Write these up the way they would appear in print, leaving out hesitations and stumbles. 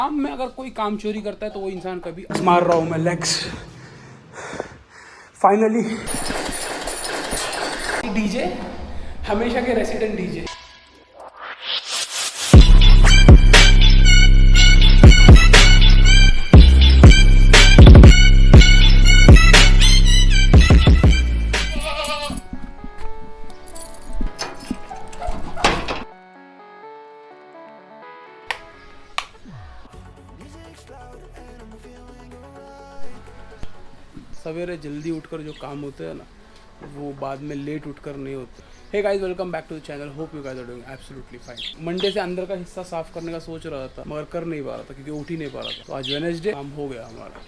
काम में अगर कोई काम चोरी करता है तो वो इंसान कभी मार रहा हूँ मैं लेग्स फाइनली। डीजे हमेशा के रेसिडेंट डीजे। सवेरे जल्दी उठकर जो काम होते हैं ना वो बाद में लेट उठकर नहीं होते। Hey guys, welcome back to the channel. Hope you guys are doing absolutely fine. Monday से अंदर का हिस्सा साफ करने का सोच रहा था मगर कर नहीं पा रहा था क्योंकि उठ ही नहीं पा रहा था। तो आज वेडनेसडे काम हो गया हमारा।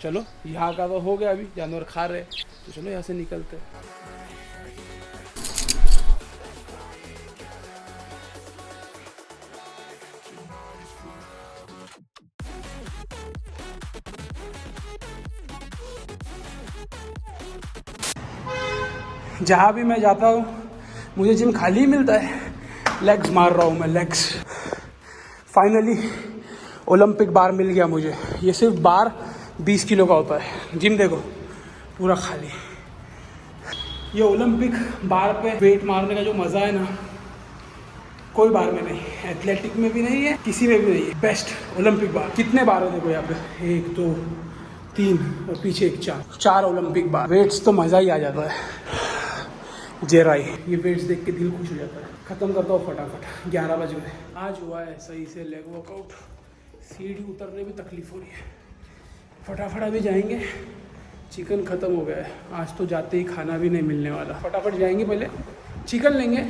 चलो यहाँ का तो हो गया, अभी जानवर खा रहे, तो चलो यहाँ से निकलते। जहाँ भी मैं जाता हूँ मुझे जिम खाली ही मिलता है। लेग्स मार रहा हूँ मैं लेग्स। फाइनली ओलंपिक बार मिल गया मुझे। ये सिर्फ बार 20 किलो का होता है। जिम देखो पूरा खाली। ये ओलंपिक बार पे वेट मारने का जो मज़ा है ना कोई बार में नहीं, एथलेटिक में भी नहीं है, किसी में भी नहीं है। बेस्ट ओलंपिक बार। कितने बार है देखो यहाँ पे, 1 2 3 और पीछे एक 4 ओलंपिक बार। वेट्स तो मज़ा ही आ जाता है। जेराई ये वेट्स देख के दिल खुश हो जाता है। ख़त्म करता हूँ फटाफट, 11 बज गए। आज हुआ है सही से लेग वर्कआउट। सीढ़ी उतरने में तकलीफ हो रही है। फटाफट अभी जाएंगे। चिकन ख़त्म हो गया है। आज तो जाते ही खाना भी नहीं मिलने वाला। फटाफट जाएंगे, पहले चिकन लेंगे,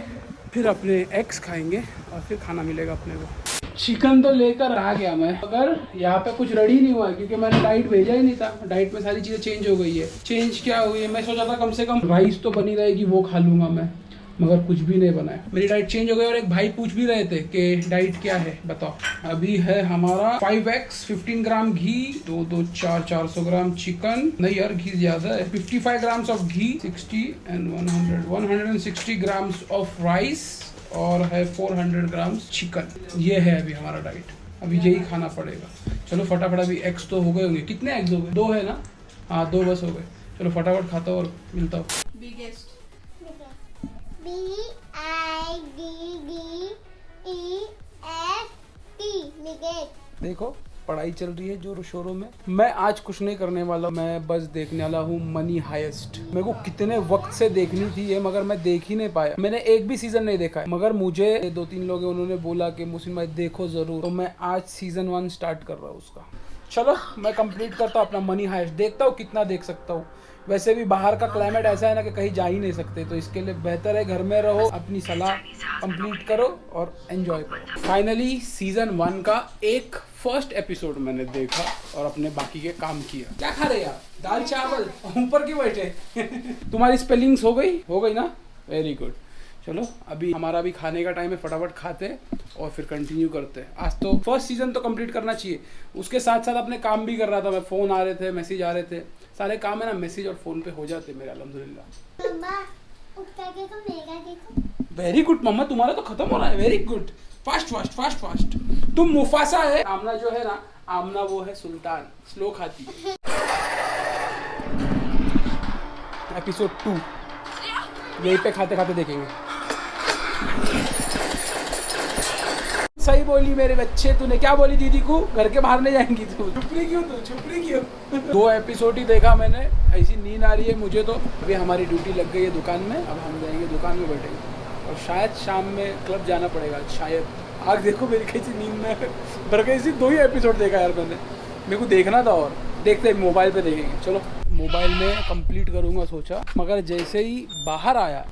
फिर अपने एग्स खाएंगे और फिर खाना मिलेगा अपने को। चिकन तो लेकर आ गया मैं, मगर यहाँ पे कुछ रेडी नहीं हुआ है क्योंकि मैंने डाइट भेजा ही नहीं था। डाइट में सारी चीज़ें चेंज हो गई है। चेंज क्या हुई है, मैं सोचा था कम से कम राइस तो बनी रहेगी, वो खा लूँगा मैं, मगर कुछ भी नहीं बना है। मेरी डाइट चेंज हो गई। और एक भाई पूछ भी रहे थे कि डाइट क्या है बताओ। अभी है हमारा 5x 15 ग्राम घी, 2 2 4 400 ग्राम चिकन, नहीं यार घी ज़्यादा है, 55 grams of ghee, 60 and 160 grams of rice और है 400 ग्राम्स चिकन। ये है अभी हमारा डाइट। अभी यही खाना पड़ेगा। चलो फटाफट। अभी एग्स तो हो गए होंगे। कितने एग्स हो गए? 2 है ना? हाँ 2 बस हो गए। चलो फटाफट खाता हूँ और मिलता हूँ। बिगेस्ट देखो पढ़ाई चल रही है जोरों शोरों में। मैं आज कुछ नहीं करने वाला, मैं बस देखने वाला हूँ मनी हाइस्ट। मेरे को कितने वक्त से देखनी थी ये, मगर मैं देख ही नहीं पाया। मैंने एक भी सीजन नहीं देखा है, मगर मुझे 2-3 लोग हैं उन्होंने बोला कि मुस्लिम भाई देखो जरूर, तो मैं आज सीजन 1 स्टार्ट कर रहा हूँ उसका। चलो मैं कंप्लीट करता हूँ अपना मनी हाइस्ट, देखता हूँ कितना देख सकता हूँ। वैसे भी बाहर का क्लाइमेट ऐसा है ना कि कहीं जा ही नहीं सकते, तो इसके लिए बेहतर है घर में रहो, अपनी सलाह कंप्लीट करो और एंजॉय करो। फाइनली सीजन 1 का एक फर्स्ट एपिसोड मैंने देखा और अपने बाकी के काम किया। क्या खा रहे यार? दाल चावल ऊपर क्यों बैठे? तुम्हारी स्पेलिंग्स हो गई ना? Very good. चलो अभी हमारा भी खाने का टाइम है, फटाफट खाते और फिर कंटिन्यू करते हैं। आज तो फर्स्ट सीजन तो कंप्लीट करना चाहिए, उसके साथ साथ अपने काम भी कर रहा था मैं। फ़ोन आ रहे थे, मैसेज आ रहे थे, सारे काम है ना मैसेज और फ़ोन पे हो जाते मेरे अल्हम्दुलिल्लाह। वेरी गुड मम्मा, तुम्हारा तो खत्म हो रहा है। Very good, fast fast fast fast. तुम मुफासा है, आमना जो है ना, आमना वो है सुल्तान, स्लो खाती है। एपिसोड 2 यहीं पे खाते खाते देखेंगे। सही बोली मेरे बच्चे। तूने क्या बोली दीदी को? घर के बाहर नहीं जाएंगी तू? छुपड़ी क्यों? 2 एपिसोड ही देखा मैंने, ऐसी नींद आ रही है मुझे तो। अभी हमारी ड्यूटी लग गई है दुकान में, अब हम जाएंगे दुकान में बैठेंगे और शायद शाम में क्लब जाना पड़ेगा शायद। आग देखो मेरी कैसी नींद में भर गई। इसी 2 ही एपिसोड देखा यार मैंने, मेरे को देखना था और देखते मोबाइल पे देखेंगे। चलो मोबाइल में कंप्लीट करूँगा सोचा, मगर जैसे ही बाहर आया,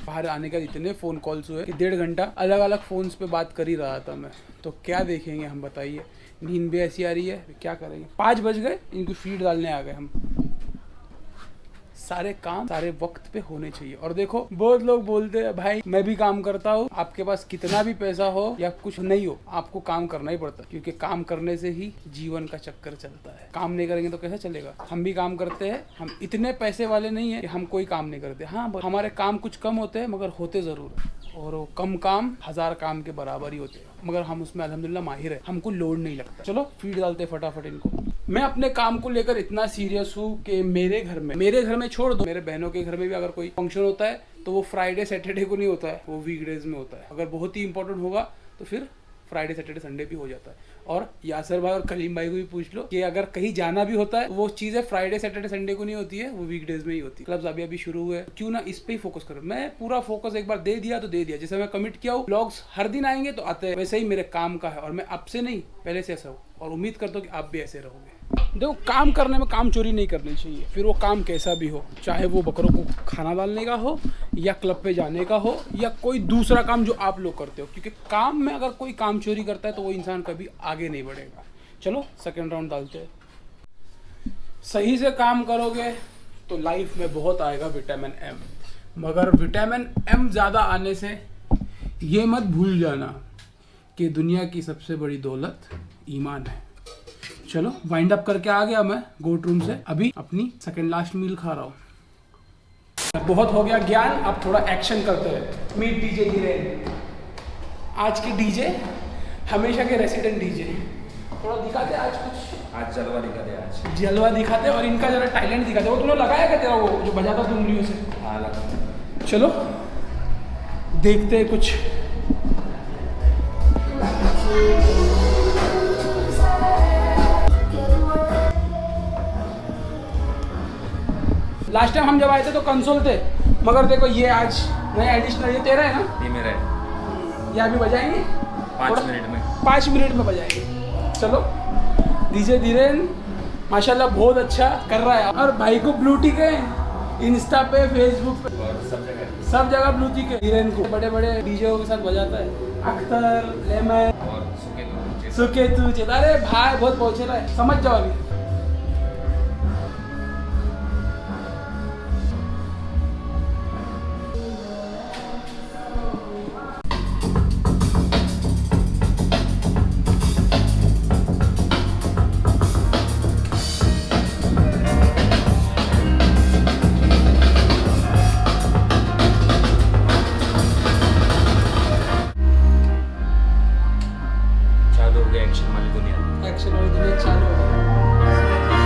बाहर आने का इतने फ़ोन कॉल्स हुए कि 1.5 घंटा अलग अलग फ़ोन्स पे बात कर ही रहा था मैं। तो क्या देखेंगे हम बताइए? नींद भी ऐसी आ रही है, क्या करेंगे? 5 बज गए, इनको फीड डालने आ गए हम। सारे काम सारे वक्त पे होने चाहिए। और देखो बहुत लोग बोलते हैं भाई मैं भी काम करता हूँ, आपके पास कितना भी पैसा हो या कुछ नहीं हो, आपको काम करना ही पड़ता है, क्योंकि काम करने से ही जीवन का चक्कर चलता है। काम नहीं करेंगे तो कैसे चलेगा? हम भी काम करते हैं, हम इतने पैसे वाले नहीं है कि हम कोई काम नहीं करते। हाँ हमारे काम कुछ कम होते हैं मगर होते जरूर है। और वो कम काम 1000 काम के बराबर ही होते हैं, मगर हम उसमें अल्हम्दुलिल्लाह माहिर है, हमको लोड नहीं लगता। चलो फीड डालते फटाफट इनको। मैं अपने काम को लेकर इतना सीरियस हूँ कि मेरे घर में छोड़ दो, मेरे बहनों के घर में भी अगर कोई फंक्शन होता है तो वो फ्राइडे सैटरडे को नहीं होता है, वो वीकडेज में होता है। अगर बहुत ही इंपॉर्टेंट होगा तो फिर फ्राइडे सैटरडे संडे भी हो जाता है। और यासर भाई और कलीम भाई को भी पूछ लो कि अगर कहीं जाना भी होता है वो चीज़ें फ्राइडे सैटरडे संडे को नहीं होती है, वो वीकडेज में ही होती है। क्लब्स अभी शुरू हुए, क्यों ना इस पे ही फोकस करो। मैं पूरा फोकस एक बार दे दिया तो दे दिया, जैसे मैं कमिट किया हूँ व्लॉग्स हर दिन आएंगे तो आते हैं, वैसे ही मेरे काम का है और मैं अब से नहीं पहले से ऐसा हूँ और उम्मीद करता हूँ कि आप भी ऐसे रहोगे। देखो काम करने में काम चोरी नहीं करनी चाहिए, फिर वो काम कैसा भी हो, चाहे वो बकरों को खाना डालने का हो या क्लब पे जाने का हो या कोई दूसरा काम जो आप लोग करते हो, क्योंकि काम में अगर कोई काम चोरी करता है तो वो इंसान कभी आगे नहीं बढ़ेगा। चलो सेकंड राउंड डालते हैं। सही से काम करोगे तो लाइफ में बहुत आएगा विटामिन एम, मगर विटामिन एम ज़्यादा आने से ये मत भूल जाना कि दुनिया की सबसे बड़ी दौलत ईमान है। चलो वाइंड अप करके आ गया मैं गोट रूम से, अभी अपनी सेकंड लास्ट मील खा रहा हूँ। बहुत हो गया ज्ञान, अब थोड़ा एक्शन करते हैं। मीट डीजे धीरेन, आज के डीजे, हमेशा के रेसिडेंट डीजे। थोड़ा दिखाते आज कुछ, आज जलवा दिखाते, आज जलवा दिखाते और इनका जरा टैलेंट दिखाते। वो तूने लगाया क्या तेरा, वो जो बजाता था उंगलियों से? हाँ लगा। चलो देखते हैं कुछ। लास्ट टाइम हम जब आए थे तो कंसोल थे, मगर देखो ये आज नया एडिशनल, ये तेरा है ना? ये मेरा है। ये अभी बजाएंगे 5 मिनट में, 5 मिनट में बजाएंगे। चलो डीजे धीरेन माशाल्लाह बहुत अच्छा कर रहा है, और भाई को ब्लू टिक है इंस्टा पे फेसबुक पे और सब जगह ब्लू टिक है। धीरेन को बड़े बड़े डीजे के साथ बजाता है, अख्तर, लेमन और सुकेतु चेता। अरे भाई बहुत पहुंचे रहा है, समझ जाओ अभी। एक्शन वाली दुनिया चालू हो गई।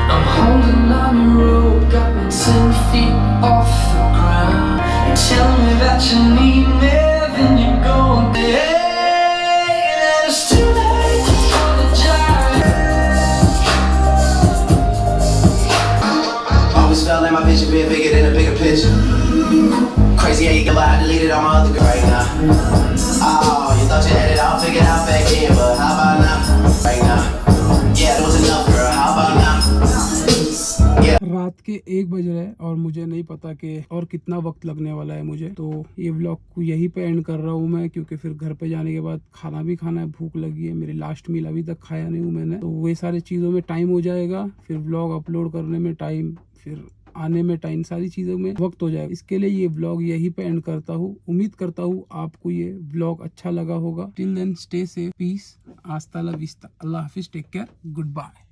I'm holding on a rope, got me 10 feet off the ground. Tell me that you need me, then you go. Hey, and it's too late to apologize. Always felt like my vision being bigger than a bigger picture. Crazy how you go, I deleted all my other right now. Oh, you thought you had it all figured out back then, but how about now? Right now. Yeah, that was enough, girl. How about now? रात के 1 बज रहे हैं और मुझे नहीं पता कि और कितना वक्त लगने वाला है मुझे, तो ये व्लॉग को यहीं पे एंड कर रहा हूँ मैं, क्योंकि फिर घर पे जाने के बाद खाना भी खाना है, भूख लगी है। मेरी लास्ट मील अभी तक खाया नहीं हूँ मैंने, तो वे सारी चीज़ों में टाइम हो जाएगा, फिर व्लॉग अपलोड करने में टाइम, फिर आने में टाइम, सारी चीज़ों में वक्त हो जाएगा। इसके लिए ये व्लॉग यहीं पे एंड करता हूँ। उम्मीद करता हूँ आपको ये व्लॉग अच्छा लगा होगा। Till then stay safe, peace, आस्ता ला विस्ता, अल्लाह हाफिज, टेक केयर, गुड बाय।